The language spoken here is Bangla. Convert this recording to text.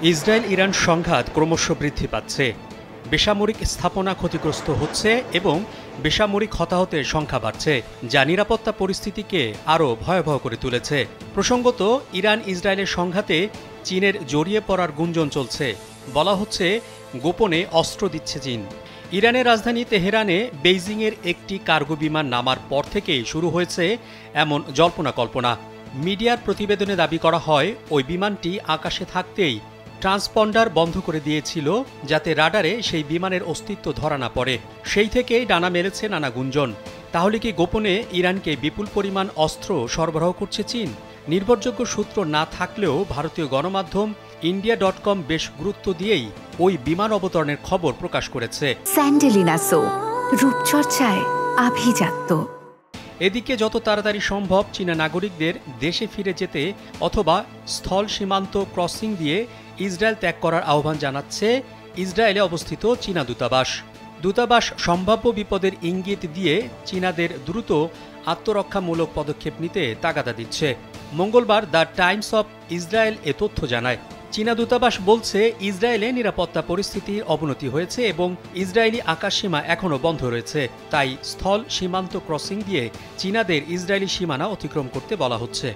ইসরায়েল ইরান সংঘাত ক্রমশ বৃদ্ধি পাচ্ছে। বেসামরিক স্থাপনা ক্ষতিগ্রস্ত হচ্ছে এবং বেসামরিক হতাহতের সংখ্যা বাড়ছে, যা নিরাপত্তা পরিস্থিতিকে আরও ভয়াবহ করে তুলেছে। প্রসঙ্গত, ইরান ইসরায়েলের সংঘাতে চীনের জড়িয়ে পড়ার গুঞ্জন চলছে। বলা হচ্ছে গোপনে অস্ত্র দিচ্ছে চীন। ইরানের রাজধানী তেহরানে বেইজিংয়ের একটি কার্গো বিমান নামার পর থেকেই শুরু হয়েছে এমন জল্পনা কল্পনা। মিডিয়ার প্রতিবেদনে দাবি করা হয় ওই বিমানটি আকাশে থাকতেই ট্রান্সপন্ডার বন্ধ করে দিয়েছিল, যাতে রাডারে সেই বিমানের অস্তিত্ব ধরা না পড়ে। সেই থেকেই ডানা মেলেছে নানা গুঞ্জন। তাহলে কি গোপনে ইরানকে বিপুল পরিমাণ অস্ত্র সরবরাহ করছে চীন? নির্ভরযোগ্য সূত্র না থাকলেও ভারতীয় গণমাধ্যম ইন্ডিয়া.com বেশ গুরুত্ব দিয়েই ওই বিমান অবতরণের খবর প্রকাশ করেছে। স্যান্ডেলিনা সো, রূপচর্চায় আভিজাত্য। এদিকে যত তাড়াতাড়ি সম্ভব চীনা নাগরিকদের দেশে ফিরে যেতে অথবা স্থল সীমান্ত ক্রসিং দিয়ে ইসরায়েল ত্যাগ করার আহ্বান জানাচ্ছে ইসরায়েলে অবস্থিত চীনা দূতাবাস। দূতাবাস সম্ভাব্য বিপদের ইঙ্গিত দিয়ে চীনাদের দ্রুত আত্মরক্ষামূলক পদক্ষেপ নিতে তাগাদা দিচ্ছে। মঙ্গলবার দ্য টাইমস অব ইসরায়েল এ তথ্য জানায়। চীনা দূতাবাস বলছে ইসরায়েলে নিরাপত্তা পরিস্থিতির অবনতি হয়েছে এবং ইসরায়েলি আকাশসীমা এখনও বন্ধ রয়েছে, তাই স্থল সীমান্ত ক্রসিং দিয়ে চীনাদের ইসরায়েলি সীমানা অতিক্রম করতে বলা হচ্ছে।